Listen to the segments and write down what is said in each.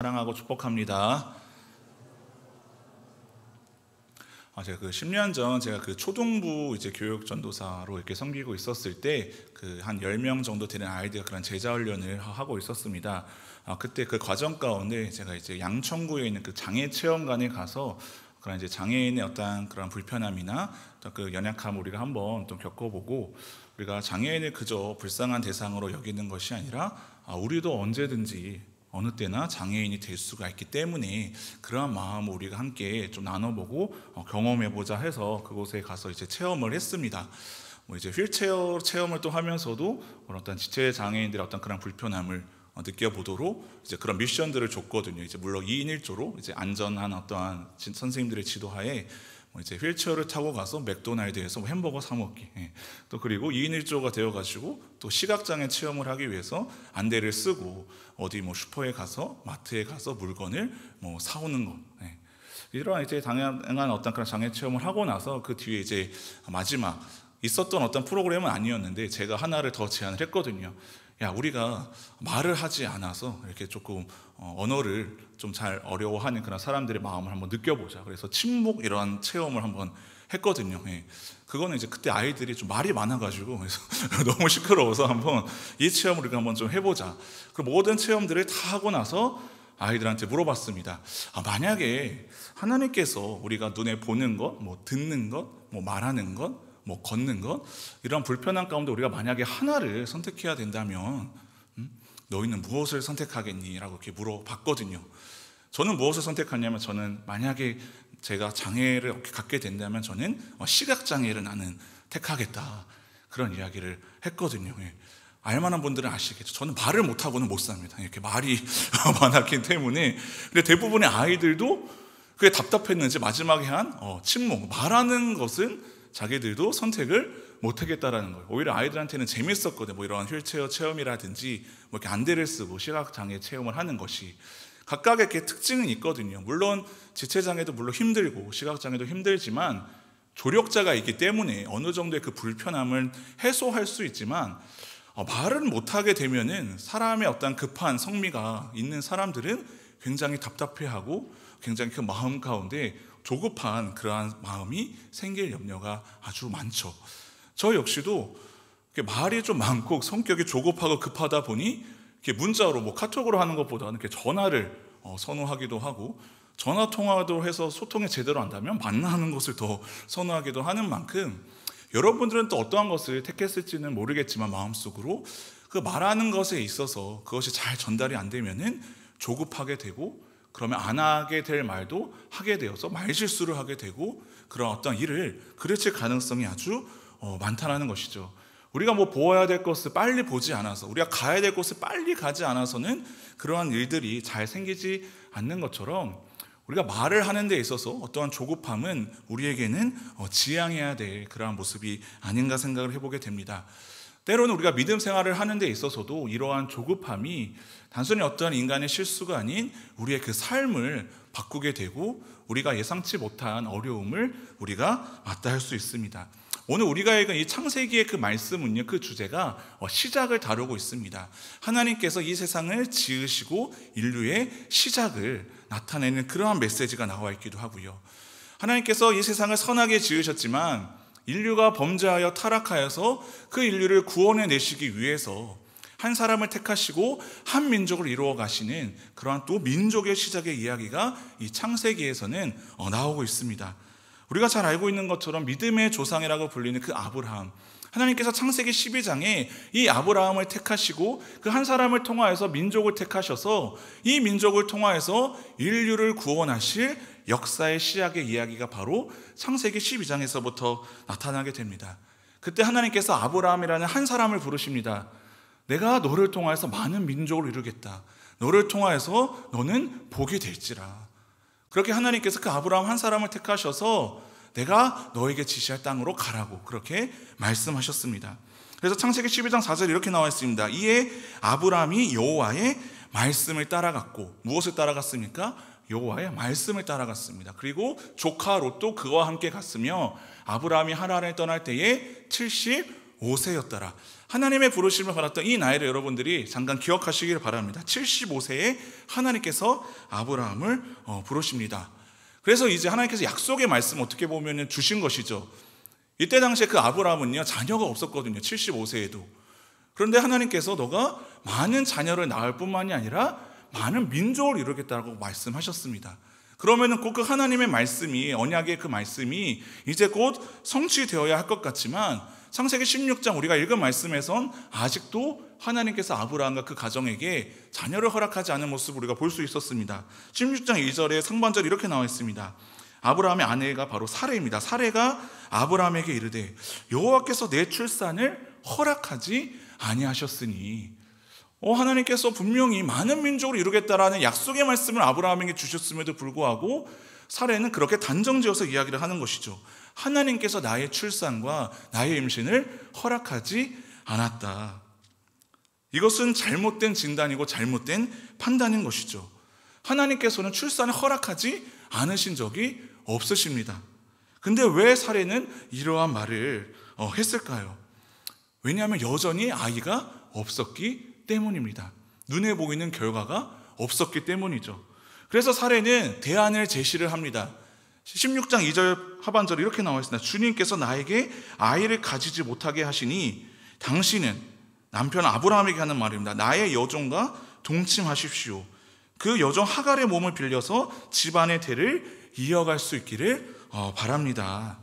사랑하고 축복합니다. 제가 10년 전 제가 초등부 이제 교육 전도사로 이렇게 섬기고 있었을 때 한 10명 정도 되는 아이들 그런 제자 훈련을 하고 있었습니다. 그때 그 과정 가운데 제가 이제 양천구에 있는 장애 체험관에 가서 그런 이제 장애인의 어떤 그런 불편함이나 그 연약함을 우리가 한번 좀 겪어보고, 우리가 장애인을 그저 불쌍한 대상으로 여기는 것이 아니라 우리도 언제든지 어느 때나 장애인이 될 수가 있기 때문에 그러한 마음을 우리가 함께 좀 나눠보고 경험해보자 해서 그곳에 가서 이제 체험을 했습니다. 이제 휠체어 체험을 또 하면서도 어떤 지체 장애인들의 어떤 그런 불편함을 느껴보도록 이제 그런 미션들을 줬거든요. 이제 물론 2인 1조로 이제 안전한 어떠한 선생님들의 지도하에 이제 휠체어를 타고 가서 맥도날드에서 햄버거 사 먹기, 또 그리고 2인 1조가 되어가지고 또 시각장애 체험을 하기 위해서 안대를 쓰고 어디 슈퍼에 가서 마트에 가서 물건을 사오는 것, 이러한 이제 다양한 어떤 그런 장애 체험을 하고 나서 그 뒤에 이제 마지막 있었던 어떤 프로그램은 아니었는데 제가 하나를 더 제안을 했거든요. 야, 우리가 말을 하지 않아서 이렇게 조금 언어를 좀 잘 어려워하는 그런 사람들의 마음을 한번 느껴보자. 그래서 침묵 이러한 체험을 한번 했거든요. 그거는 이제 그때 아이들이 좀 말이 많아가지고 그래서 너무 시끄러워서 한번 이 체험을 우리가 한번 좀 해보자. 그 모든 체험들을 다 하고 나서 아이들한테 물어봤습니다. 만약에 하나님께서 우리가 눈에 보는 것, 듣는 것, 말하는 것, 걷는 것, 이런 불편한 가운데 우리가 만약에 하나를 선택해야 된다면 너희는 무엇을 선택하겠니? 라고 이렇게 물어봤거든요. 저는 무엇을 선택하냐면, 저는 만약에 제가 장애를 갖게 된다면 저는 시각장애를 나는 택하겠다, 그런 이야기를 했거든요. 알만한 분들은 아시겠죠. 저는 말을 못하고는 못 삽니다. 이렇게 말이 많았기 때문에. 근데 대부분의 아이들도 그게 답답했는지 마지막에 한 침묵, 말하는 것은 자기들도 선택을 못하겠다라는 거예요. 오히려 아이들한테는 재밌었거든요. 이런 휠체어 체험이라든지 이렇게 안대를 쓰고 시각장애 체험을 하는 것이 각각의 이렇게 특징은 있거든요. 물론 지체장애도 물론 힘들고 시각장애도 힘들지만 조력자가 있기 때문에 어느 정도의 그 불편함을 해소할 수 있지만, 말을 못하게 되면은 사람의 어떤 급한 성미가 있는 사람들은 굉장히 답답해하고 굉장히 그 마음 가운데 조급한 그러한 마음이 생길 염려가 아주 많죠. 저 역시도 말이 좀 많고 성격이 조급하고 급하다 보니 문자로 카톡으로 하는 것보다는 이렇게 전화를 선호하기도 하고, 전화 통화도 해서 소통이 제대로 한다면 만나는 것을 더 선호하기도 하는 만큼, 여러분들은 또 어떠한 것을 택했을지는 모르겠지만 마음속으로 그 말하는 것에 있어서 그것이 잘 전달이 안 되면은 조급하게 되고, 그러면 안 하게 될 말도 하게 되어서 말실수를 하게 되고, 그런 어떤 일을 그르칠 가능성이 아주 많다는 것이죠. 우리가 보아야 될 것을 빨리 보지 않아서, 우리가 가야 될 곳을 빨리 가지 않아서는 그러한 일들이 잘 생기지 않는 것처럼, 우리가 말을 하는 데 있어서 어떠한 조급함은 우리에게는 지양해야 될 그러한 모습이 아닌가 생각을 해보게 됩니다. 때로는 우리가 믿음 생활을 하는 데 있어서도 이러한 조급함이 단순히 어떠한 인간의 실수가 아닌 우리의 그 삶을 바꾸게 되고, 우리가 예상치 못한 어려움을 우리가 맞닿을 수 있습니다. 오늘 우리가 읽은 이 창세기의 그 말씀은요, 그 주제가 시작을 다루고 있습니다. 하나님께서 이 세상을 지으시고 인류의 시작을 나타내는 그러한 메시지가 나와 있기도 하고요. 하나님께서 이 세상을 선하게 지으셨지만 인류가 범죄하여 타락하여서 그 인류를 구원해 내시기 위해서 한 사람을 택하시고 한 민족을 이루어 가시는 그러한 또 민족의 시작의 이야기가 이 창세기에서는 나오고 있습니다. 우리가 잘 알고 있는 것처럼 믿음의 조상이라고 불리는 그 아브라함, 하나님께서 창세기 12장에 이 아브라함을 택하시고 그 한 사람을 통하여서 민족을 택하셔서 이 민족을 통하여서 인류를 구원하실 역사의 시작의 이야기가 바로 창세기 12장에서부터 나타나게 됩니다. 그때 하나님께서 아브라함이라는 한 사람을 부르십니다. 내가 너를 통하여서 많은 민족을 이루겠다. 너를 통하여서 너는 복이 될지라. 그렇게 하나님께서 그 아브라함 한 사람을 택하셔서 내가 너에게 지시할 땅으로 가라고 그렇게 말씀하셨습니다. 그래서 창세기 12장 4절에 이렇게 나와 있습니다. 이에 아브라함이 여호와의 말씀을 따라갔고, 무엇을 따라갔습니까? 여호와의 말씀을 따라갔습니다. 그리고 조카 롯도 그와 함께 갔으며 아브라함이 하란을 떠날 때에 75세였더라. 하나님의 부르심을 받았던 이 나이를 여러분들이 잠깐 기억하시길 바랍니다. 75세에 하나님께서 아브라함을 부르십니다. 그래서 이제 하나님께서 약속의 말씀 어떻게 보면 주신 것이죠. 이때 당시에 그 아브라함은요, 자녀가 없었거든요. 75세에도. 그런데 하나님께서 너가 많은 자녀를 낳을 뿐만이 아니라 많은 민족을 이루겠다고 말씀하셨습니다. 그러면은 곧 그 하나님의 말씀이, 언약의 그 말씀이 이제 곧 성취되어야 할 것 같지만 창세기 16장 우리가 읽은 말씀에선 아직도 하나님께서 아브라함과 그 가정에게 자녀를 허락하지 않은 모습을 우리가 볼 수 있었습니다. 16장 2절에 상반절이 이렇게 나와 있습니다. 아브라함의 아내가 바로 사레입니다. 사레가 아브라함에게 이르되 여호와께서 내 출산을 허락하지 아니하셨으니, 하나님께서 분명히 많은 민족을 이루겠다라는 약속의 말씀을 아브라함에게 주셨음에도 불구하고 사레는 그렇게 단정지어서 이야기를 하는 것이죠. 하나님께서 나의 출산과 나의 임신을 허락하지 않았다. 이것은 잘못된 진단이고 잘못된 판단인 것이죠. 하나님께서는 출산을 허락하지 않으신 적이 없으십니다. 근데 왜 사레는 이러한 말을 했을까요? 왜냐하면 여전히 아이가 없었기 때문입니다. 눈에 보이는 결과가 없었기 때문이죠. 그래서 사레는 대안을 제시를 합니다. 16장 2절 하반절에 이렇게 나와 있습니다. 주님께서 나에게 아이를 가지지 못하게 하시니 당신은, 남편 아브라함에게 하는 말입니다, 나의 여종과 동침하십시오. 그 여종 하갈의 몸을 빌려서 집안의 대를 이어갈 수 있기를 바랍니다.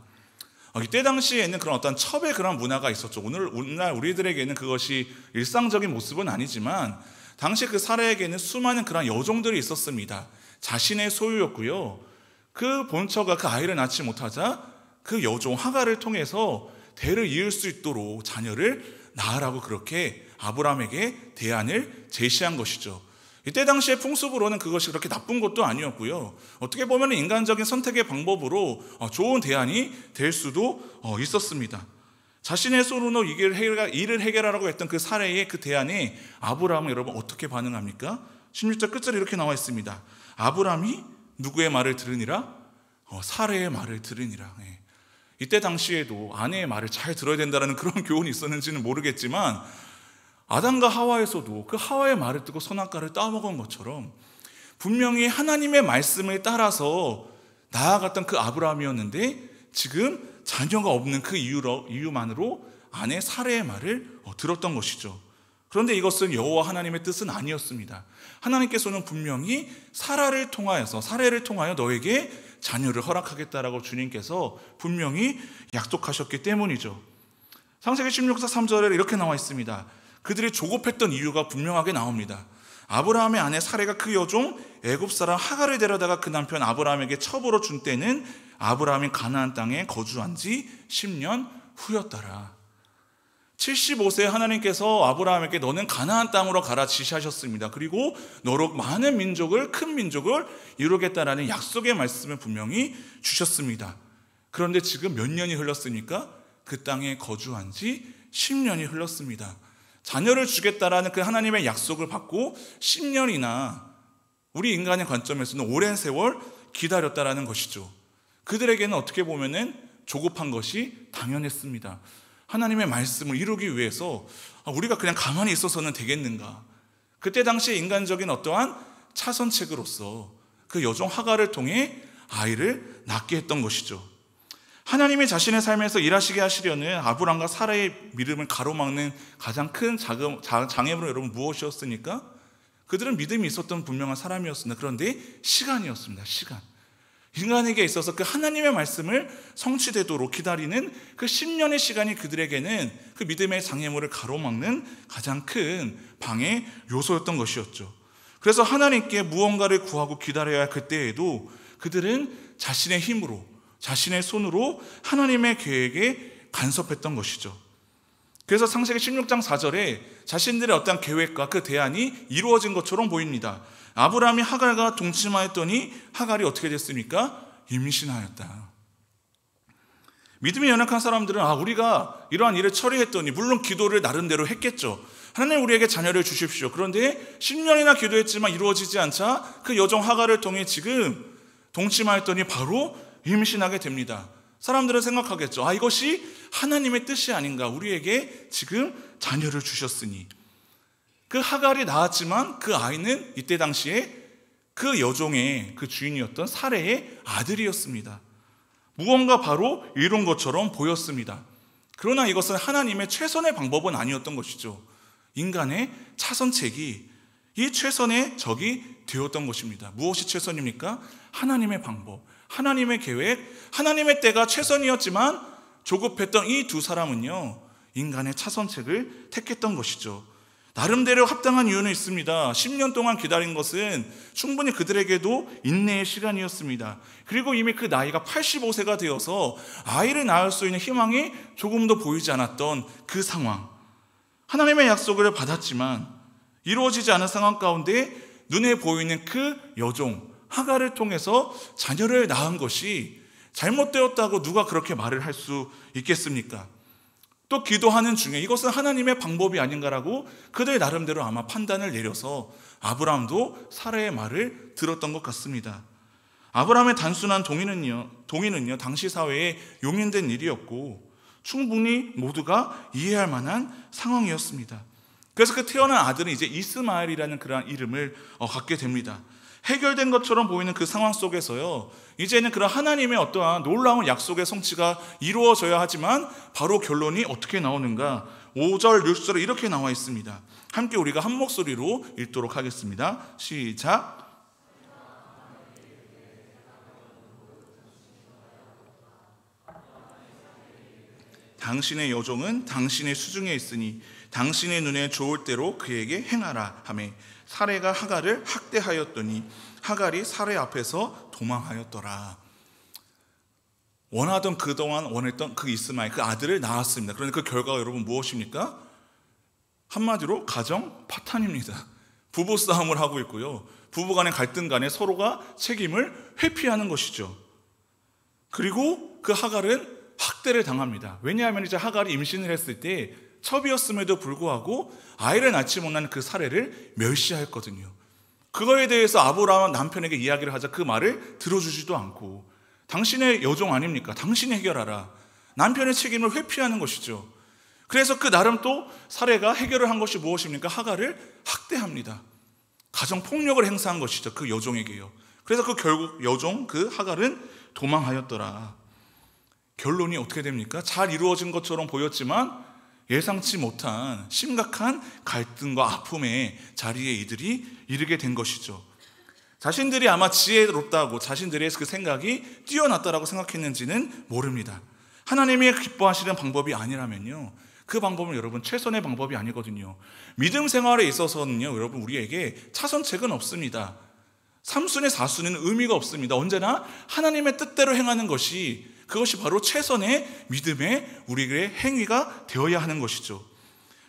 이때 당시에는 그런 어떤 첩의 그런 문화가 있었죠. 오늘날 우리들에게는 그것이 일상적인 모습은 아니지만 당시 그 사라에게는 수많은 그런 여종들이 있었습니다. 자신의 소유였고요. 그 본처가 그 아이를 낳지 못하자 그 여종 하갈을 통해서 대를 이을 수 있도록 자녀를 낳으라고 그렇게 아브라함에게 대안을 제시한 것이죠. 이때 당시의 풍습으로는 그것이 그렇게 나쁜 것도 아니었고요. 어떻게 보면 인간적인 선택의 방법으로 좋은 대안이 될 수도 있었습니다. 자신의 손으로 일을 해결하라고 했던 그 사례의 그 대안에 아브라함은 여러분 어떻게 반응합니까? 16절 끝절에 이렇게 나와 있습니다. 아브라함이 누구의 말을 들으니라? 사례의 말을 들으니라. 이때 당시에도 아내의 말을 잘 들어야 된다는 그런 교훈이 있었는지는 모르겠지만 아담과 하와에서도 그 하와의 말을 듣고 선악과를 따먹은 것처럼 분명히 하나님의 말씀을 따라서 나아갔던 그 아브라함이었는데 지금 자녀가 없는 그 이유만으로 아내 사례의 말을 들었던 것이죠. 그런데 이것은 여호와 하나님의 뜻은 아니었습니다. 하나님께서는 분명히 사례를 통하여 너에게 자녀를 허락하겠다라고 주님께서 분명히 약속하셨기 때문이죠. 창세기 16장 3절에 이렇게 나와 있습니다. 그들이 조급했던 이유가 분명하게 나옵니다. 아브라함의 아내 사레가 그 여종 애굽 사람 하갈을 데려다가 그 남편 아브라함에게 첩으로 준 때는 아브라함이 가나안 땅에 거주한 지 10년 후였더라. 75세에 하나님께서 아브라함에게 너는 가나안 땅으로 가라 지시하셨습니다. 그리고 너로 많은 민족을, 큰 민족을 이루겠다라는 약속의 말씀을 분명히 주셨습니다. 그런데 지금 몇 년이 흘렀습니까? 그 땅에 거주한 지 10년이 흘렀습니다. 자녀를 주겠다라는 그 하나님의 약속을 받고 10년이나 우리 인간의 관점에서는 오랜 세월 기다렸다라는 것이죠. 그들에게는 어떻게 보면은 조급한 것이 당연했습니다. 하나님의 말씀을 이루기 위해서 우리가 그냥 가만히 있어서는 되겠는가? 그때 당시 인간적인 어떠한 차선책으로서 그 여종 하갈을 통해 아이를 낳게 했던 것이죠. 하나님이 자신의 삶에서 일하시게 하시려는 아브람과 사라의 믿음을 가로막는 가장 큰 장애물은 여러분 무엇이었습니까? 그들은 믿음이 있었던 분명한 사람이었습니다. 그런데 시간이었습니다. 시간. 인간에게 있어서 그 하나님의 말씀을 성취되도록 기다리는 그 10년의 시간이 그들에게는 그 믿음의 장애물을 가로막는 가장 큰 방해 요소였던 것이었죠. 그래서 하나님께 무언가를 구하고 기다려야 할 그때에도 그들은 자신의 힘으로, 자신의 손으로 하나님의 계획에 간섭했던 것이죠. 그래서 창세기 16장 4절에 자신들의 어떤 계획과 그 대안이 이루어진 것처럼 보입니다. 아브라함이 하갈과 동침하였더니 하갈이 어떻게 됐습니까? 임신하였다. 믿음이 연약한 사람들은 우리가 이러한 일을 처리했더니, 물론 기도를 나름대로 했겠죠. 하나님 우리에게 자녀를 주십시오. 그런데 10년이나 기도했지만 이루어지지 않자 그 여종 하갈을 통해 지금 동침하였더니 바로 임신하게 됩니다. 사람들은 생각하겠죠. 이것이 하나님의 뜻이 아닌가. 우리에게 지금 자녀를 주셨으니. 그 하갈이 낳았지만 그 아이는 이때 당시에 그 여종의 그 주인이었던 사레의 아들이었습니다. 무언가 바로 이룬 것처럼 보였습니다. 그러나 이것은 하나님의 최선의 방법은 아니었던 것이죠. 인간의 차선책이 이 최선의 적이 되었던 것입니다. 무엇이 최선입니까? 하나님의 방법, 하나님의 계획, 하나님의 때가 최선이었지만 조급했던 이 두 사람은요, 인간의 차선책을 택했던 것이죠. 나름대로 합당한 이유는 있습니다. 10년 동안 기다린 것은 충분히 그들에게도 인내의 시간이었습니다. 그리고 이미 그 나이가 85세가 되어서 아이를 낳을 수 있는 희망이 조금도 보이지 않았던 그 상황. 하나님의 약속을 받았지만 이루어지지 않은 상황 가운데 눈에 보이는 그 여종 하갈을 통해서 자녀를 낳은 것이 잘못되었다고 누가 그렇게 말을 할 수 있겠습니까? 또 기도하는 중에 이것은 하나님의 방법이 아닌가라고 그들 나름대로 아마 판단을 내려서 아브라함도 사라의 말을 들었던 것 같습니다. 아브라함의 단순한 동의는요 당시 사회에 용인된 일이었고 충분히 모두가 이해할 만한 상황이었습니다. 그래서 그 태어난 아들은 이제 이스마엘이라는 그러한 이름을 갖게 됩니다. 해결된 것처럼 보이는 그 상황 속에서요, 이제는 그런 하나님의 어떠한 놀라운 약속의 성취가 이루어져야 하지만 바로 결론이 어떻게 나오는가? 5절, 6절에 이렇게 나와 있습니다. 함께 우리가 한 목소리로 읽도록 하겠습니다. 시작. 당신의 여종은 당신의 수중에 있으니 당신의 눈에 좋을 대로 그에게 행하라 하며 사레가 하갈을 학대하였더니 하갈이 사레 앞에서 도망하였더라. 그동안 원했던 그 이스마엘, 그 아들을 낳았습니다. 그런데 그 결과가 여러분 무엇입니까? 한마디로 가정 파탄입니다. 부부싸움을 하고 있고요, 부부간의 갈등 간에 서로가 책임을 회피하는 것이죠. 그리고 그 하갈은 학대를 당합니다. 왜냐하면 이제 하갈이 임신을 했을 때 첩이었음에도 불구하고 아이를 낳지 못한 그 사례를 멸시하였거든요. 그거에 대해서 아브라함 남편에게 이야기를 하자 그 말을 들어주지도 않고, 당신의 여종 아닙니까? 당신이 해결하라. 남편의 책임을 회피하는 것이죠. 그래서 그 나름 또 사례가 해결을 한 것이 무엇입니까? 하갈을 학대합니다. 가정폭력을 행사한 것이죠, 그 여종에게요. 그래서 그 결국 여종 그 하갈은 도망하였더라. 결론이 어떻게 됩니까? 잘 이루어진 것처럼 보였지만 예상치 못한 심각한 갈등과 아픔의 자리에 이들이 이르게 된 것이죠. 자신들이 아마 지혜롭다고 자신들의 그 생각이 뛰어났다라고 생각했는지는 모릅니다. 하나님이 기뻐하시는 방법이 아니라면요, 그 방법은 여러분 최선의 방법이 아니거든요. 믿음 생활에 있어서는요, 여러분 우리에게 차선책은 없습니다. 3순위 4순위는 의미가 없습니다. 언제나 하나님의 뜻대로 행하는 것이, 그것이 바로 최선의 믿음의 우리의 행위가 되어야 하는 것이죠.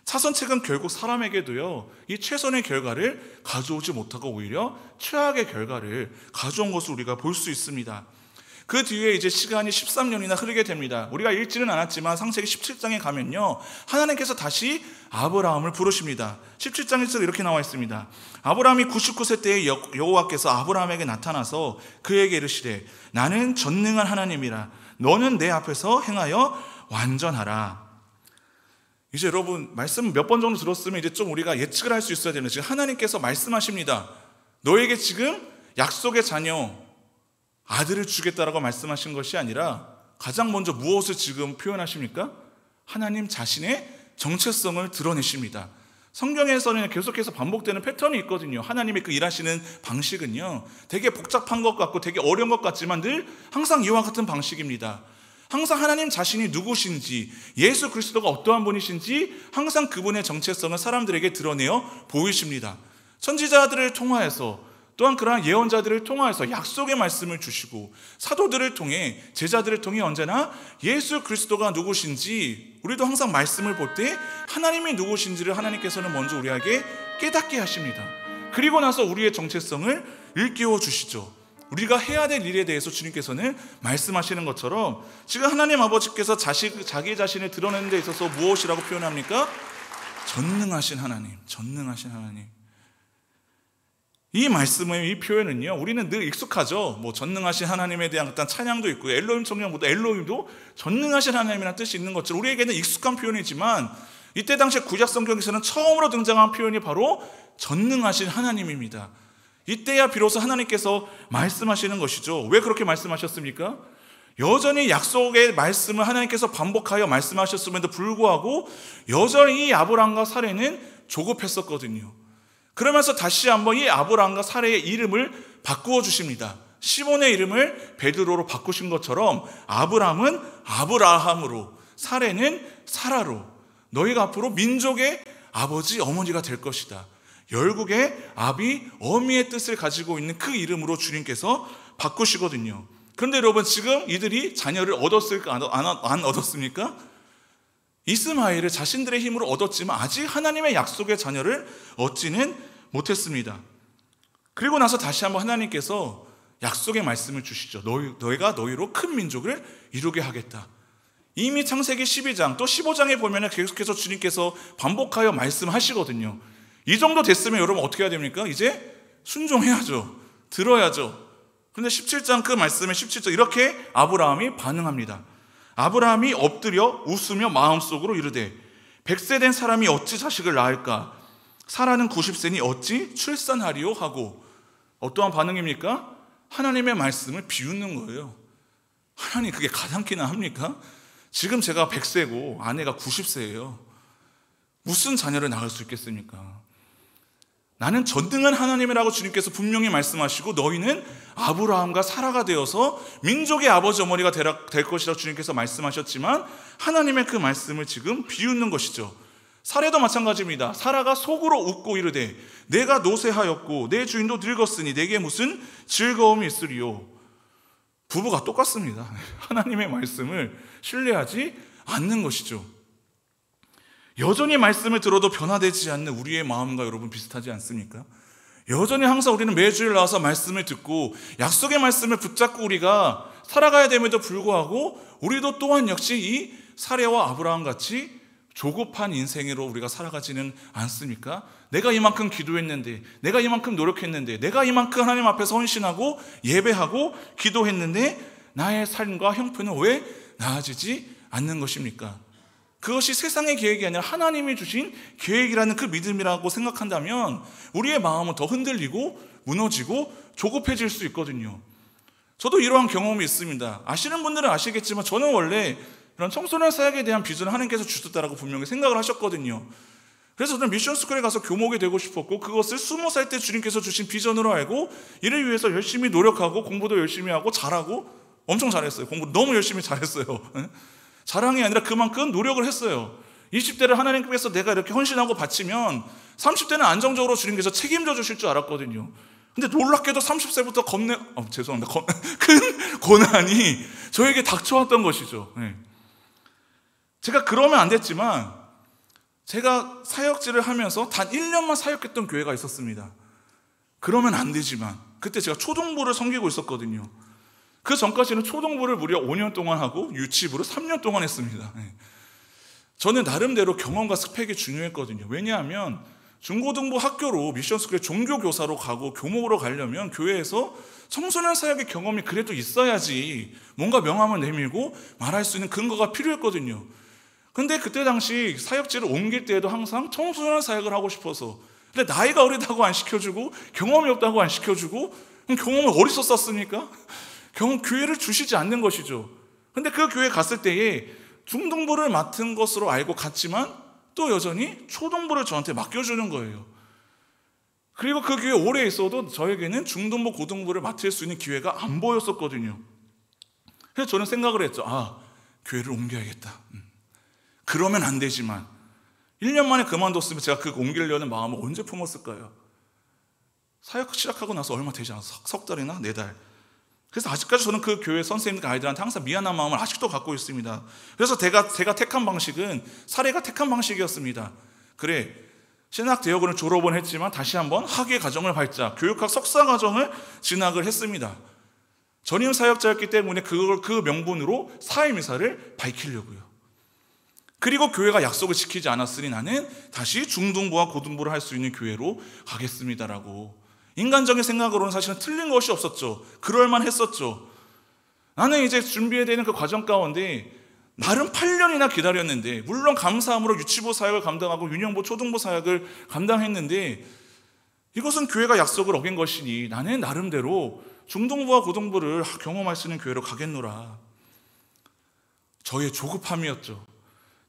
차선책은 결국 사람에게도요, 이 최선의 결과를 가져오지 못하고 오히려 최악의 결과를 가져온 것을 우리가 볼 수 있습니다. 그 뒤에 이제 시간이 13년이나 흐르게 됩니다. 우리가 읽지는 않았지만 창세기 17장에 가면요, 하나님께서 다시 아브라함을 부르십니다. 17장에서 이렇게 나와 있습니다. 아브라함이 99세 때에 여호와께서 아브라함에게 나타나서 그에게 이르시되 나는 전능한 하나님이라 너는 내 앞에서 행하여 완전하라. 이제 여러분 말씀 몇 번 정도 들었으면 이제 좀 우리가 예측을 할 수 있어야 되는데, 지금 하나님께서 말씀하십니다. 너에게 지금 약속의 자녀 아들을 주겠다라고 말씀하신 것이 아니라 가장 먼저 무엇을 지금 표현하십니까? 하나님 자신의 정체성을 드러내십니다. 성경에서는 계속해서 반복되는 패턴이 있거든요. 하나님의 그 일하시는 방식은요, 되게 복잡한 것 같고 되게 어려운 것 같지만 늘 항상 이와 같은 방식입니다. 항상 하나님 자신이 누구신지, 예수 그리스도가 어떠한 분이신지 항상 그분의 정체성을 사람들에게 드러내어 보이십니다. 선지자들을 통하여서, 또한 그러한 예언자들을 통하여서 약속의 말씀을 주시고, 사도들을 통해, 제자들을 통해 언제나 예수 그리스도가 누구신지 우리도 항상 말씀을 볼 때 하나님이 누구신지를 하나님께서는 먼저 우리에게 깨닫게 하십니다. 그리고 나서 우리의 정체성을 일깨워 주시죠. 우리가 해야 될 일에 대해서 주님께서는 말씀하시는 것처럼 지금 하나님 아버지께서 자기 자신을 드러내는 데 있어서 무엇이라고 표현합니까? 전능하신 하나님, 전능하신 하나님. 이 말씀의 이 표현은요, 우리는 늘 익숙하죠. 뭐 전능하신 하나님에 대한 어떤 찬양도 있고, 엘로힘 청년보다 엘로힘도 전능하신 하나님이라는 뜻이 있는 것처럼 우리에게는 익숙한 표현이지만, 이때 당시에 구약 성경에서는 처음으로 등장한 표현이 바로 전능하신 하나님입니다. 이때야 비로소 하나님께서 말씀하시는 것이죠. 왜 그렇게 말씀하셨습니까? 여전히 약속의 말씀을 하나님께서 반복하여 말씀하셨음에도 불구하고 여전히 이 아브라함과 사레는 조급했었거든요. 그러면서 다시 한번 이 아브라함과 사레의 이름을 바꾸어 주십니다. 시몬의 이름을 베드로로 바꾸신 것처럼 아브라함은 아브라함으로, 사레는 사라로, 너희가 앞으로 민족의 아버지, 어머니가 될 것이다. 열국의 아비, 어미의 뜻을 가지고 있는 그 이름으로 주님께서 바꾸시거든요. 그런데 여러분, 지금 이들이 자녀를 얻었을까 안 얻었습니까? 이스마엘을 자신들의 힘으로 얻었지만 아직 하나님의 약속의 자녀를 얻지는 못했습니다. 그리고 나서 다시 한번 하나님께서 약속의 말씀을 주시죠. 너희가 너희로 큰 민족을 이루게 하겠다. 이미 창세기 12장 또 15장에 보면 계속해서 주님께서 반복하여 말씀하시거든요. 이 정도 됐으면 여러분 어떻게 해야 됩니까? 이제 순종해야죠. 들어야죠. 그런데 17장 그 말씀에 17절 이렇게 아브라함이 반응합니다. 아브라함이 엎드려 웃으며 마음속으로 이르되 100세 된 사람이 어찌 자식을 낳을까? 사라는 90세니 어찌 출산하리요? 하고, 어떠한 반응입니까? 하나님의 말씀을 비웃는 거예요. 하나님, 그게 가당키나 합니까? 지금 제가 100세고 아내가 90세예요. 무슨 자녀를 낳을 수 있겠습니까? 나는 전능한 하나님이라고 주님께서 분명히 말씀하시고, 너희는 아브라함과 사라가 되어서 민족의 아버지 어머니가 될 것이라고 주님께서 말씀하셨지만 하나님의 그 말씀을 지금 비웃는 것이죠. 사례도 마찬가지입니다. 사라가 속으로 웃고 이르되 내가 노쇠하였고 내 주인도 늙었으니 내게 무슨 즐거움이 있으리요. 부부가 똑같습니다. 하나님의 말씀을 신뢰하지 않는 것이죠. 여전히 말씀을 들어도 변화되지 않는 우리의 마음과 여러분 비슷하지 않습니까? 여전히 항상 우리는 매주일 나와서 말씀을 듣고 약속의 말씀을 붙잡고 우리가 살아가야 됨에도 불구하고 우리도 또한 역시 이 사레와 아브라함 같이 조급한 인생으로 우리가 살아가지는 않습니까? 내가 이만큼 기도했는데, 내가 이만큼 노력했는데, 내가 이만큼 하나님 앞에서 헌신하고 예배하고 기도했는데 나의 삶과 형편은 왜 나아지지 않는 것입니까? 그것이 세상의 계획이 아니라 하나님이 주신 계획이라는 그 믿음이라고 생각한다면 우리의 마음은 더 흔들리고 무너지고 조급해질 수 있거든요. 저도 이러한 경험이 있습니다. 아시는 분들은 아시겠지만 저는 원래 이런 청소년 사역에 대한 비전을 하나님께서 주셨다라고 분명히 생각을 하셨거든요. 그래서 저는 미션스쿨에 가서 교목이 되고 싶었고, 그것을 20살 때 주님께서 주신 비전으로 알고 이를 위해서 열심히 노력하고 공부도 열심히 하고 잘하고, 엄청 잘했어요. 공부 너무 열심히 잘했어요. 자랑이 아니라 그만큼 노력을 했어요. 20대를 하나님께서 내가 이렇게 헌신하고 바치면 30대는 안정적으로 주님께서 책임져 주실 줄 알았거든요. 근데 놀랍게도 30세부터 죄송합니다. 큰 고난이 저에게 닥쳐왔던 것이죠. 제가 그러면 안 됐지만 제가 사역질을 하면서 단 1년만 사역했던 교회가 있었습니다. 그러면 안 되지만 그때 제가 초등부를 섬기고 있었거든요. 그 전까지는 초등부를 무려 5년 동안 하고 유치부를 3년 동안 했습니다. 저는 나름대로 경험과 스펙이 중요했거든요. 왜냐하면 중고등부 학교로 미션스쿨에 종교교사로 가고 교목으로 가려면 교회에서 청소년 사역의 경험이 그래도 있어야지 뭔가 명함을 내밀고 말할 수 있는 근거가 필요했거든요. 근데 그때 당시 사역지를 옮길 때에도 항상 청소년 사역을 하고 싶어서, 근데 나이가 어리다고 안 시켜주고 경험이 없다고 안 시켜주고, 그럼 경험을 어디서 썼습니까? 교회를 주시지 않는 것이죠. 근데 그 교회 갔을 때에 중등부를 맡은 것으로 알고 갔지만 또 여전히 초등부를 저한테 맡겨주는 거예요. 그리고 그 교회 오래 있어도 저에게는 중등부, 고등부를 맡을 수 있는 기회가 안 보였었거든요. 그래서 저는 생각을 했죠. 교회를 옮겨야겠다. 그러면 안 되지만 1년 만에 그만뒀으면 제가 그 옮기려는 마음을 언제 품었을까요? 사역 시작하고 나서 얼마 되지 않아서 석 달이나 4달. 그래서 아직까지 저는 그 교회 선생님과 아이들한테 항상 미안한 마음을 아직도 갖고 있습니다. 그래서 제가 택한 방식은 사례가 택한 방식이었습니다. 그래, 신학대학원을 졸업은 했지만 다시 한번 학예 과정을 밟자, 교육학 석사 과정을 진학을 했습니다. 전임 사역자였기 때문에 그 명분으로 사회미사를 밝히려고요. 그리고 교회가 약속을 지키지 않았으니 나는 다시 중등부와 고등부를 할 수 있는 교회로 가겠습니다라고 인간적인 생각으로는 사실은 틀린 것이 없었죠. 그럴만 했었죠. 나는 이제 준비해야 되는 그 과정 가운데 나름 8년이나 기다렸는데, 물론 감사함으로 유치부 사역을 감당하고 유년부 초등부 사역을 감당했는데, 이것은 교회가 약속을 어긴 것이니 나는 나름대로 중등부와 고등부를 경험할 수 있는 교회로 가겠노라. 저의 조급함이었죠.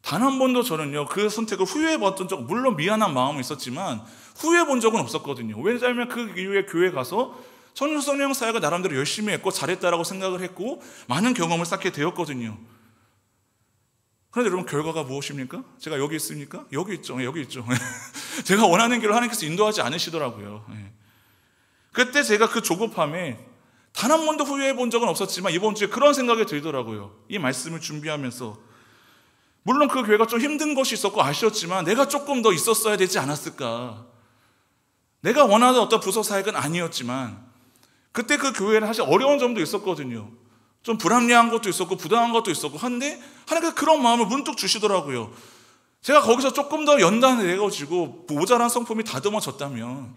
단 한 번도 저는요 그 선택을 후회해봤던 적, 물론 미안한 마음은 있었지만 후회해본 적은 없었거든요. 왜냐하면 그 이후에 교회 가서 청소년 사역을 나름대로 열심히 했고 잘했다라고 생각을 했고 많은 경험을 쌓게 되었거든요. 그런데 여러분, 결과가 무엇입니까? 제가 여기 있습니까? 여기 있죠. 여기 있죠. 제가 원하는 길로 하나님께서 인도하지 않으시더라고요. 그때 제가 그 조급함에 단 한 번도 후회해 본 적은 없었지만 이번 주에 그런 생각이 들더라고요. 이 말씀을 준비하면서 물론 그 교회가 좀 힘든 것이 있었고 아쉬웠지만 내가 조금 더 있었어야 되지 않았을까. 내가 원하는 어떤 부서 사역은 아니었지만 그때 그 교회는 사실 어려운 점도 있었거든요. 좀 불합리한 것도 있었고 부당한 것도 있었고 한데 하나님께서 그런 마음을 문득 주시더라고요. 제가 거기서 조금 더 연단을 내가지고 모자란 성품이 다듬어졌다면,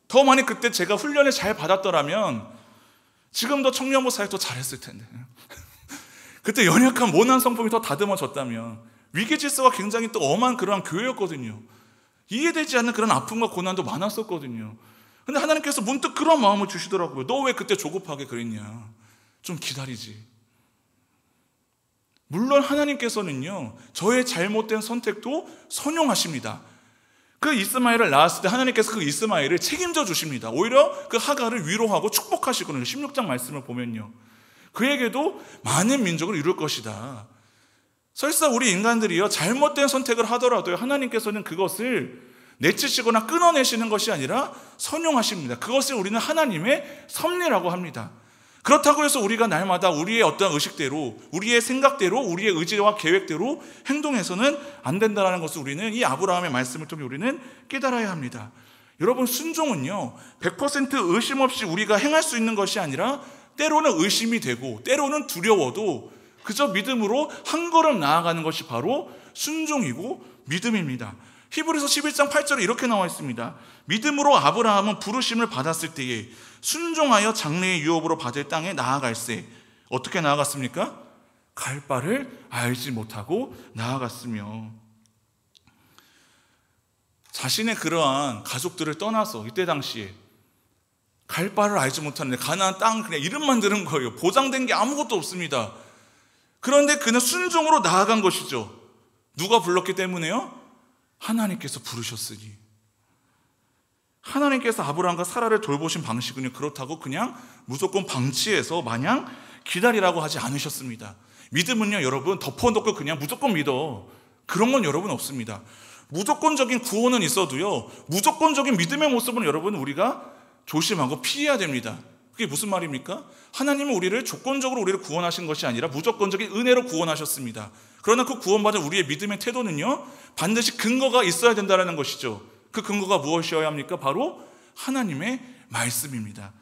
더 많이 그때 제가 훈련을 잘 받았더라면 지금도 청년부 사역도 잘했을 텐데, 그때 연약한 모난 성품이 더 다듬어졌다면, 위기 질서가 굉장히 또 엄한 그러한 교회였거든요. 이해되지 않는 그런 아픔과 고난도 많았었거든요. 근데 하나님께서 문득 그런 마음을 주시더라고요. 너 왜 그때 조급하게 그랬냐? 좀 기다리지. 물론 하나님께서는요 저의 잘못된 선택도 선용하십니다. 그 이스마엘을 낳았을 때 하나님께서 그 이스마엘을 책임져 주십니다. 오히려 그 하갈을 위로하고 축복하시거든요. 16장 말씀을 보면요, 그에게도 많은 민족을 이룰 것이다. 설사 우리 인간들이요 잘못된 선택을 하더라도 하나님께서는 그것을 내치시거나 끊어내시는 것이 아니라 선용하십니다. 그것을 우리는 하나님의 섭리라고 합니다. 그렇다고 해서 우리가 날마다 우리의 어떤 의식대로, 우리의 생각대로, 우리의 의지와 계획대로 행동해서는 안 된다는 것을 우리는 이 아브라함의 말씀을 통해 우리는 깨달아야 합니다. 여러분, 순종은요 100% 의심 없이 우리가 행할 수 있는 것이 아니라 때로는 의심이 되고 때로는 두려워도 그저 믿음으로 한 걸음 나아가는 것이 바로 순종이고 믿음입니다. 히브리서 11장 8절에 이렇게 나와 있습니다. 믿음으로 아브라함은 부르심을 받았을 때에 순종하여 장래의 유업으로 받을 땅에 나아갈세. 어떻게 나아갔습니까? 갈 바를 알지 못하고 나아갔으며. 자신의 그러한 가족들을 떠나서 이때 당시에 갈 바를 알지 못하는데 가나안 땅 그냥 이름만 들은 거예요. 보장된 게 아무것도 없습니다. 그런데 그는 순종으로 나아간 것이죠. 누가 불렀기 때문에요? 하나님께서 부르셨으니. 하나님께서 아브라함과 사라를 돌보신 방식은요 그렇다고 그냥 무조건 방치해서 마냥 기다리라고 하지 않으셨습니다. 믿음은요 여러분 덮어놓고 그냥 무조건 믿어, 그런 건 여러분 없습니다. 무조건적인 구원은 있어도요 무조건적인 믿음의 모습은 여러분 우리가 조심하고 피해야 됩니다. 그게 무슨 말입니까? 하나님은 우리를 조건적으로 우리를 구원하신 것이 아니라 무조건적인 은혜로 구원하셨습니다. 그러나 그 구원받은 우리의 믿음의 태도는요 반드시 근거가 있어야 된다는 것이죠. 그 근거가 무엇이어야 합니까? 바로 하나님의 말씀입니다.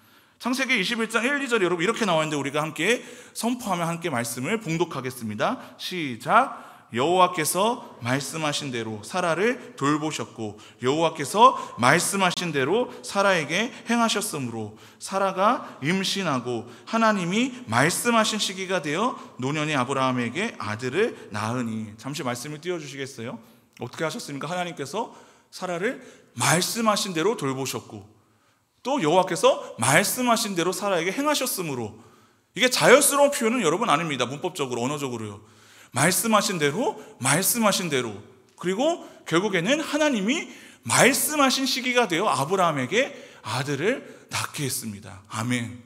창세기 21장 1, 2절에 여러분 이렇게 나와 있는데 우리가 함께 선포하며 함께 말씀을 봉독하겠습니다. 시작. 여호와께서 말씀하신 대로 사라를 돌보셨고 여호와께서 말씀하신 대로 사라에게 행하셨으므로 사라가 임신하고 하나님이 말씀하신 시기가 되어 노년의 아브라함에게 아들을 낳으니. 잠시 말씀을 띄워주시겠어요? 어떻게 하셨습니까? 하나님께서 사라를 말씀하신 대로 돌보셨고 또 여호와께서 말씀하신 대로 사라에게 행하셨으므로. 이게 자연스러운 표현은 여러분 아닙니다. 문법적으로 언어적으로요. 말씀하신 대로 그리고 결국에는 하나님이 말씀하신 시기가 되어 아브라함에게 아들을 낳게 했습니다. 아멘.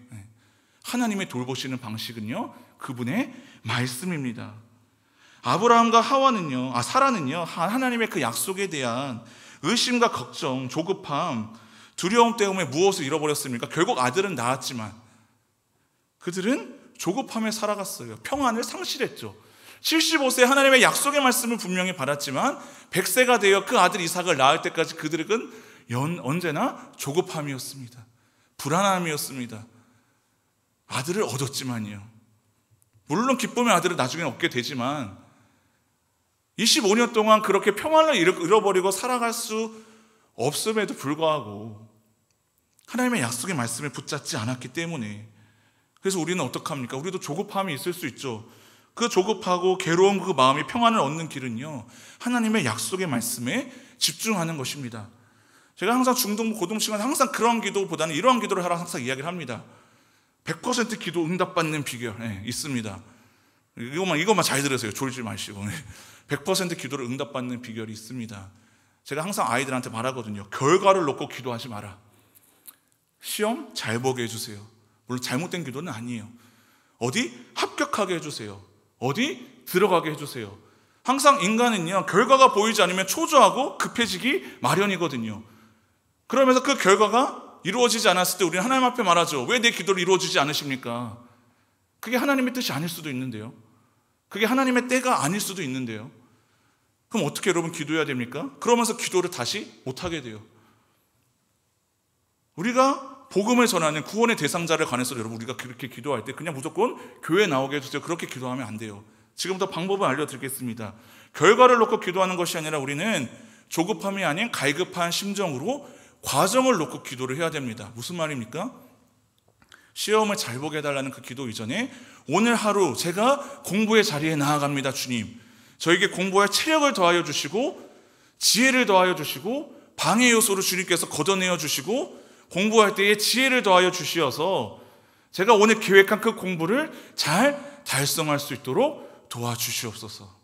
하나님의 돌보시는 방식은요 그분의 말씀입니다. 아브라함과 사라는요 하나님의 그 약속에 대한 의심과 걱정, 조급함, 두려움 때문에 무엇을 잃어버렸습니까? 결국 아들은 낳았지만 그들은 조급함에 살아갔어요. 평안을 상실했죠. 75세 하나님의 약속의 말씀을 분명히 받았지만 100세가 되어 그 아들 이삭을 낳을 때까지 그들은 언제나 조급함이었습니다. 불안함이었습니다. 아들을 얻었지만요. 물론 기쁨의 아들을 나중에 얻게 되지만 25년 동안 그렇게 평안을 잃어버리고 살아갈 수 없음에도 불구하고 하나님의 약속의 말씀을 붙잡지 않았기 때문에. 그래서 우리는 어떡합니까? 우리도 조급함이 있을 수 있죠. 그 조급하고 괴로운 그 마음이 평안을 얻는 길은요, 하나님의 약속의 말씀에 집중하는 것입니다. 제가 항상 중등부 고등 시간에 항상 그런 기도보다는 이러한 기도를 하라 항상 이야기를 합니다. 100% 기도 응답받는 비결 있습니다. 이것만 잘 들으세요. 졸지 마시고. 100% 기도를 응답받는 비결이 있습니다. 제가 항상 아이들한테 말하거든요. 결과를 놓고 기도하지 마라. 시험 잘 보게 해주세요. 물론 잘못된 기도는 아니에요. 어디 합격하게 해주세요. 어디 들어가게 해주세요. 항상 인간은요, 결과가 보이지 않으면 초조하고 급해지기 마련이거든요. 그러면서 그 결과가 이루어지지 않았을 때 우리는 하나님 앞에 말하죠. 왜 내 기도를 이루어지지 않으십니까? 그게 하나님의 뜻이 아닐 수도 있는데요. 그게 하나님의 때가 아닐 수도 있는데요. 그럼 어떻게 여러분 기도해야 됩니까? 그러면서 기도를 다시 못하게 돼요. 우리가 복음을 전하는 구원의 대상자를 관해서 여러분 우리가 그렇게 기도할 때 그냥 무조건 교회에 나오게 해주세요. 그렇게 기도하면 안 돼요. 지금부터 방법을 알려드리겠습니다. 결과를 놓고 기도하는 것이 아니라 우리는 조급함이 아닌 갈급한 심정으로 과정을 놓고 기도를 해야 됩니다. 무슨 말입니까? 시험을 잘 보게 해달라는 그 기도 이전에 오늘 하루 제가 공부의 자리에 나아갑니다. 주님, 저에게 공부할 체력을 더하여 주시고 지혜를 더하여 주시고 방해 요소를 주님께서 걷어내어 주시고 공부할 때에 지혜를 더하여 주시어서 제가 오늘 계획한 그 공부를 잘 달성할 수 있도록 도와주시옵소서.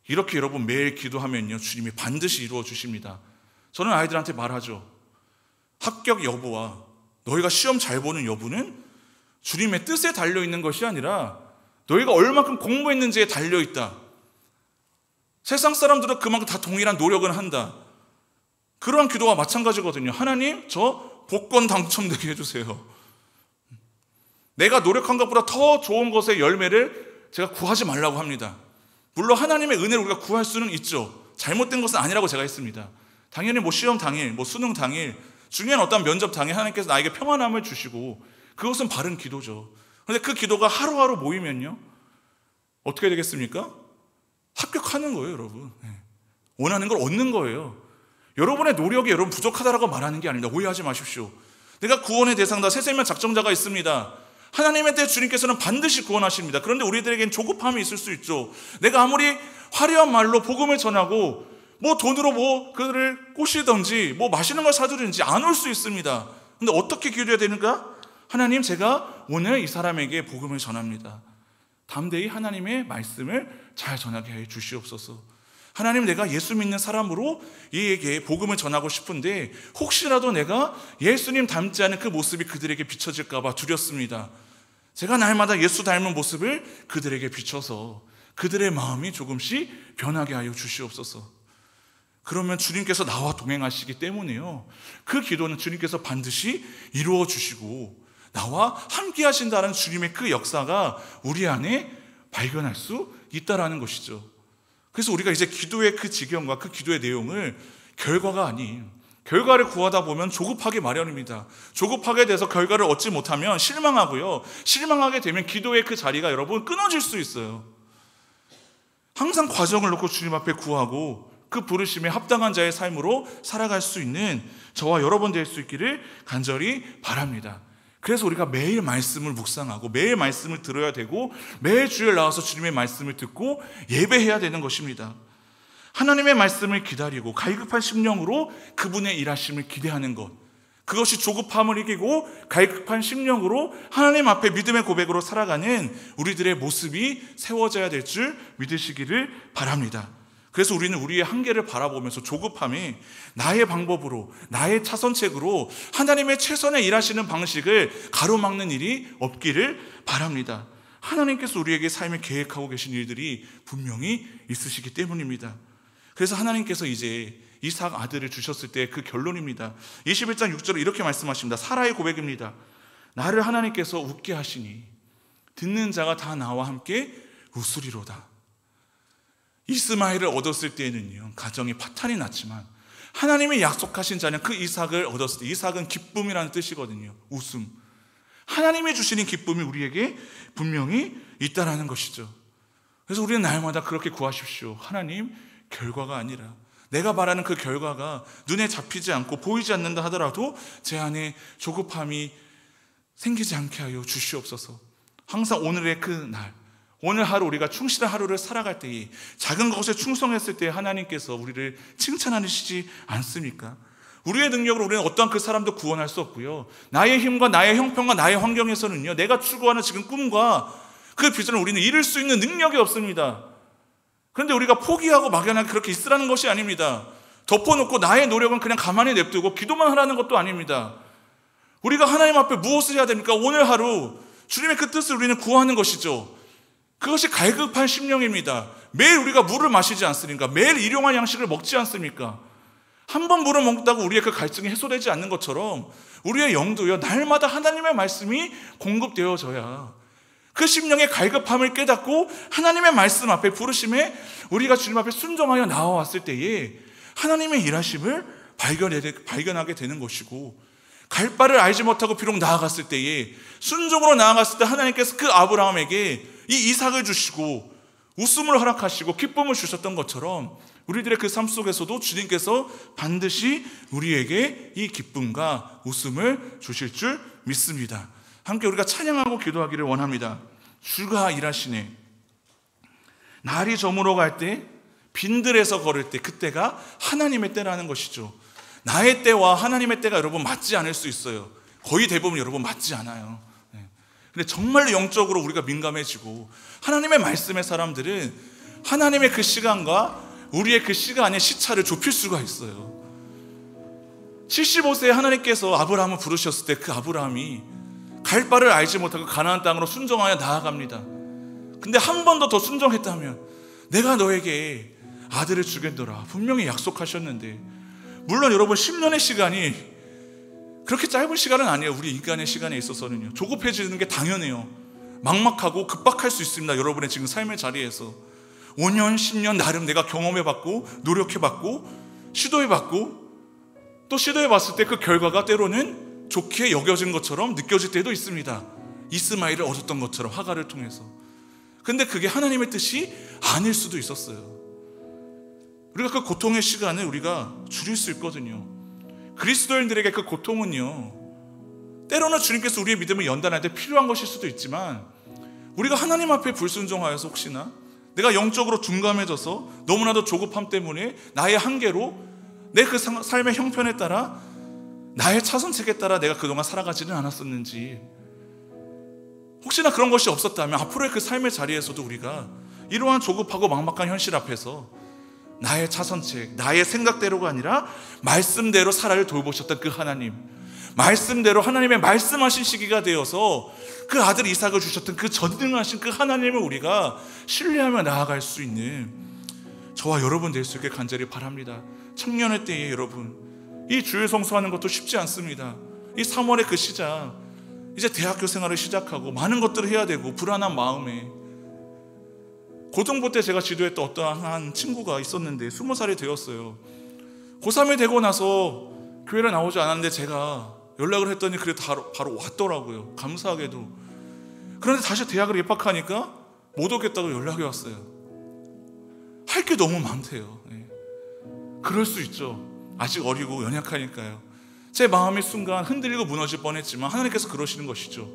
이렇게 여러분 매일 기도하면요, 주님이 반드시 이루어 주십니다. 저는 아이들한테 말하죠. 합격 여부와 너희가 시험 잘 보는 여부는 주님의 뜻에 달려있는 것이 아니라 너희가 얼마큼 공부했는지에 달려있다. 세상 사람들은 그만큼 다 동일한 노력은 한다. 그러한 기도와 마찬가지거든요. 하나님, 저 복권 당첨되게 해주세요. 내가 노력한 것보다 더 좋은 것의 열매를 제가 구하지 말라고 합니다. 물론 하나님의 은혜를 우리가 구할 수는 있죠. 잘못된 것은 아니라고 제가 했습니다. 당연히 시험 당일, 수능 당일, 중요한 어떤 면접 당일 하나님께서 나에게 평안함을 주시고 그것은 바른 기도죠. 그런데 그 기도가 하루하루 모이면요, 어떻게 되겠습니까? 합격하는 거예요, 여러분. 원하는 걸 얻는 거예요. 여러분의 노력이 여러분 부족하다라고 말하는 게 아닙니다. 오해하지 마십시오. 내가 구원의 대상자, 새생명 작정자가 있습니다. 하나님의 때 주님께서는 반드시 구원하십니다. 그런데 우리들에겐 조급함이 있을 수 있죠. 내가 아무리 화려한 말로 복음을 전하고 돈으로 그들을 꼬시든지 맛있는 걸 사주든지 안 올 수 있습니다. 근데 어떻게 기도해야 되는가? 하나님, 제가 오늘 이 사람에게 복음을 전합니다. 담대히 하나님의 말씀을 잘 전하게 해 주시옵소서. 하나님, 내가 예수 믿는 사람으로 이에게 복음을 전하고 싶은데 혹시라도 내가 예수님 닮지 않은 그 모습이 그들에게 비춰질까 봐 두렵습니다. 제가 날마다 예수 닮은 모습을 그들에게 비춰서 그들의 마음이 조금씩 변하게 하여 주시옵소서. 그러면 주님께서 나와 동행하시기 때문에요, 그 기도는 주님께서 반드시 이루어 주시고 나와 함께 하신다는 주님의 그 역사가 우리 안에 발견할 수 있다라는 것이죠. 그래서 우리가 이제 기도의 그 지경과 그 기도의 내용을 결과가 아닌 결과를 구하다 보면 조급하게 마련입니다. 조급하게 돼서 결과를 얻지 못하면 실망하고요, 실망하게 되면 기도의 그 자리가 여러분 끊어질 수 있어요. 항상 과정을 놓고 주님 앞에 구하고 그 부르심에 합당한 자의 삶으로 살아갈 수 있는 저와 여러분 될 수 있기를 간절히 바랍니다. 그래서 우리가 매일 말씀을 묵상하고 매일 말씀을 들어야 되고 매일 주일 나와서 주님의 말씀을 듣고 예배해야 되는 것입니다. 하나님의 말씀을 기다리고 갈급한 심령으로 그분의 일하심을 기대하는 것, 그것이 조급함을 이기고 갈급한 심령으로 하나님 앞에 믿음의 고백으로 살아가는 우리들의 모습이 세워져야 될 줄 믿으시기를 바랍니다. 그래서 우리는 우리의 한계를 바라보면서 조급함이 나의 방법으로, 나의 차선책으로 하나님의 최선의 일하시는 방식을 가로막는 일이 없기를 바랍니다. 하나님께서 우리에게 삶을 계획하고 계신 일들이 분명히 있으시기 때문입니다. 그래서 하나님께서 이제 이삭 아들을 주셨을 때 그 결론입니다. 21장 6절에 이렇게 말씀하십니다. 사라의 고백입니다. 나를 하나님께서 웃게 하시니 듣는 자가 다 나와 함께 웃으리로다. 이스마엘을 얻었을 때에는요, 가정이 파탄이 났지만 하나님이 약속하신 자는 그 이삭을 얻었을 때, 이삭은 기쁨이라는 뜻이거든요. 웃음. 하나님이 주시는 기쁨이 우리에게 분명히 있다라는 것이죠. 그래서 우리는 날마다 그렇게 구하십시오. 하나님, 결과가 아니라 내가 바라는 그 결과가 눈에 잡히지 않고 보이지 않는다 하더라도 제 안에 조급함이 생기지 않게 하여 주시옵소서. 항상 오늘의 그 날, 오늘 하루 우리가 충실한 하루를 살아갈 때에 작은 것에 충성했을 때 하나님께서 우리를 칭찬하시지 않습니까? 우리의 능력으로 우리는 어떠한 그 사람도 구원할 수 없고요, 나의 힘과 나의 형편과 나의 환경에서는요, 내가 추구하는 지금 꿈과 그 비전을 우리는 이룰 수 있는 능력이 없습니다. 그런데 우리가 포기하고 막연하게 그렇게 있으라는 것이 아닙니다. 덮어놓고 나의 노력은 그냥 가만히 냅두고 기도만 하라는 것도 아닙니다. 우리가 하나님 앞에 무엇을 해야 됩니까? 오늘 하루 주님의 그 뜻을 우리는 구하는 것이죠. 그것이 갈급한 심령입니다. 매일 우리가 물을 마시지 않습니까? 매일 일용할 양식을 먹지 않습니까? 한 번 물을 먹다고 우리의 그 갈증이 해소되지 않는 것처럼 우리의 영도요, 날마다 하나님의 말씀이 공급되어져야 그 심령의 갈급함을 깨닫고 하나님의 말씀 앞에 부르심에 우리가 주님 앞에 순종하여 나와왔을 때에 하나님의 일하심을 발견하게 되는 것이고, 갈 바를 알지 못하고 비록 나아갔을 때에 순종으로 나아갔을 때 하나님께서 그 아브라함에게 이 이삭을 주시고 웃음을 허락하시고 기쁨을 주셨던 것처럼 우리들의 그 삶 속에서도 주님께서 반드시 우리에게 이 기쁨과 웃음을 주실 줄 믿습니다. 함께 우리가 찬양하고 기도하기를 원합니다. 주가 일하시네. 날이 저물어 갈 때, 빈들에서 걸을 때, 그때가 하나님의 때라는 것이죠. 나의 때와 하나님의 때가 여러분 맞지 않을 수 있어요. 거의 대부분 여러분 맞지 않아요. 근데 정말로 영적으로 우리가 민감해지고 하나님의 말씀의 사람들은 하나님의 그 시간과 우리의 그 시간의 시차를 좁힐 수가 있어요. 75세에 하나님께서 아브라함을 부르셨을 때 그 아브라함이 갈 바를 알지 못하고 가나안 땅으로 순종하여 나아갑니다. 근데 한 번 더 순종했다면 내가 너에게 아들을 주겠노라 분명히 약속하셨는데, 물론 여러분 10년의 시간이 그렇게 짧은 시간은 아니에요. 우리 인간의 시간에 있어서는요, 조급해지는 게 당연해요. 막막하고 급박할 수 있습니다. 여러분의 지금 삶의 자리에서 5년, 10년 나름 내가 경험해봤고 노력해봤고 시도해봤고, 또 시도해봤을 때 그 결과가 때로는 좋게 여겨진 것처럼 느껴질 때도 있습니다. 이스마엘을 얻었던 것처럼 하갈을 통해서. 근데 그게 하나님의 뜻이 아닐 수도 있었어요. 우리가 그 고통의 시간을 우리가 줄일 수 있거든요. 그리스도인들에게 그 고통은요, 때로는 주님께서 우리의 믿음을 연단할 때 필요한 것일 수도 있지만, 우리가 하나님 앞에 불순종하여서 혹시나 내가 영적으로 둔감해져서 너무나도 조급함 때문에 나의 한계로 내 그 삶의 형편에 따라 나의 차선책에 따라 내가 그동안 살아가지는 않았었는지, 혹시나 그런 것이 없었다면 앞으로의 그 삶의 자리에서도 우리가 이러한 조급하고 막막한 현실 앞에서 나의 차선책, 나의 생각대로가 아니라 말씀대로 살아를 돌보셨던 그 하나님, 말씀대로 하나님의 말씀하신 시기가 되어서 그 아들 이삭을 주셨던 그 전능하신 그 하나님을 우리가 신뢰하며 나아갈 수 있는 저와 여러분 될 수 있게 간절히 바랍니다. 청년의 때에 여러분, 이 주일 성수하는 것도 쉽지 않습니다. 이 3월의 그 시작, 이제 대학교 생활을 시작하고 많은 것들을 해야 되고 불안한 마음에, 고등부 때 제가 지도했던 어떠한 친구가 있었는데 20살이 되었어요. 고3이 되고 나서 교회를 나오지 않았는데 제가 연락을 했더니 그래 바로 왔더라고요. 감사하게도. 그런데 다시 대학을 입학하니까 못 오겠다고 연락이 왔어요. 할 게 너무 많대요. 그럴 수 있죠. 아직 어리고 연약하니까요. 제 마음이 순간 흔들리고 무너질 뻔했지만 하나님께서 그러시는 것이죠.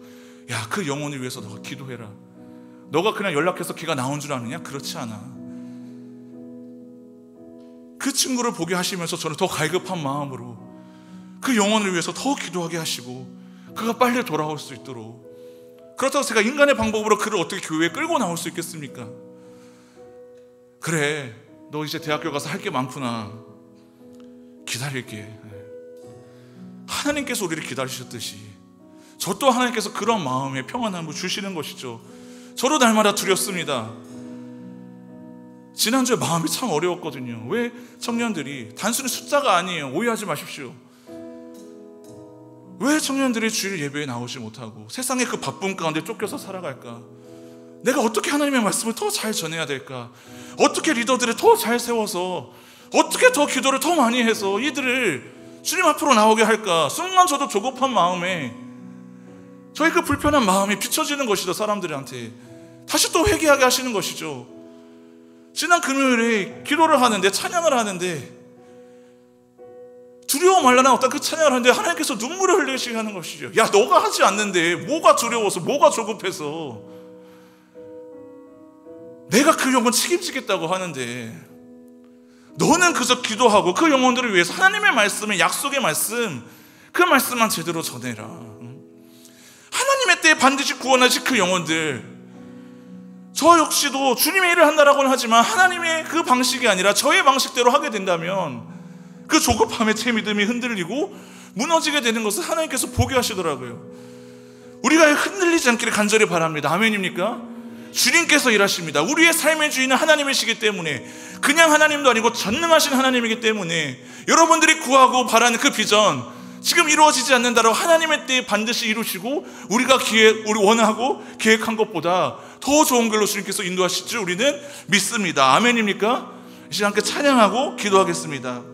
야, 그 영혼을 위해서 너가 기도해라. 너가 그냥 연락해서 걔가 나온 줄 아느냐? 그렇지 않아. 그 친구를 보게 하시면서 저는 더 갈급한 마음으로 그 영혼을 위해서 더 기도하게 하시고 그가 빨리 돌아올 수 있도록. 그렇다고 제가 인간의 방법으로 그를 어떻게 교회에 끌고 나올 수 있겠습니까? 그래, 너 이제 대학교 가서 할 게 많구나. 기다릴게. 하나님께서 우리를 기다리셨듯이 저 또 하나님께서 그런 마음의 평안함을 주시는 것이죠. 저도 날마다 두렵습니다. 지난주에 마음이 참 어려웠거든요. 왜 청년들이, 단순히 숫자가 아니에요. 오해하지 마십시오. 왜 청년들이 주일 예배에 나오지 못하고 세상의 그 바쁨 가운데 쫓겨서 살아갈까? 내가 어떻게 하나님의 말씀을 더 잘 전해야 될까? 어떻게 리더들을 더 잘 세워서, 어떻게 더 기도를 더 많이 해서 이들을 주님 앞으로 나오게 할까? 순간 저도 조급한 마음에 저희 그 불편한 마음이 비춰지는 것이죠. 사람들한테 다시 또 회개하게 하시는 것이죠. 지난 금요일에 기도를 하는데, 찬양을 하는데 두려워 말라는 어떤 그 찬양을 하는데 하나님께서 눈물을 흘리시게 하는 것이죠. 야, 너가 하지 않는데 뭐가 두려워서, 뭐가 조급해서, 내가 그 영혼 책임지겠다고 하는데 너는 그저 기도하고 그 영혼들을 위해서 하나님의 말씀을, 약속의 말씀, 그 말씀만 제대로 전해라. 하나님의 때에 반드시 구원하실 그 영혼들, 저 역시도 주님의 일을 한다라고는 하지만 하나님의 그 방식이 아니라 저의 방식대로 하게 된다면 그 조급함에 제 믿음이 흔들리고 무너지게 되는 것을 하나님께서 보게 하시더라고요. 우리가 흔들리지 않기를 간절히 바랍니다. 아멘입니까? 주님께서 일하십니다. 우리의 삶의 주인은 하나님이시기 때문에, 그냥 하나님도 아니고 전능하신 하나님이기 때문에 여러분들이 구하고 바라는 그 비전 지금 이루어지지 않는다라고 하나님의 때에 반드시 이루시고 우리 원하고 계획한 것보다 더 좋은 길로 주님께서 인도하실 줄 우리는 믿습니다. 아멘입니까? 이 시간 함께 찬양하고 기도하겠습니다.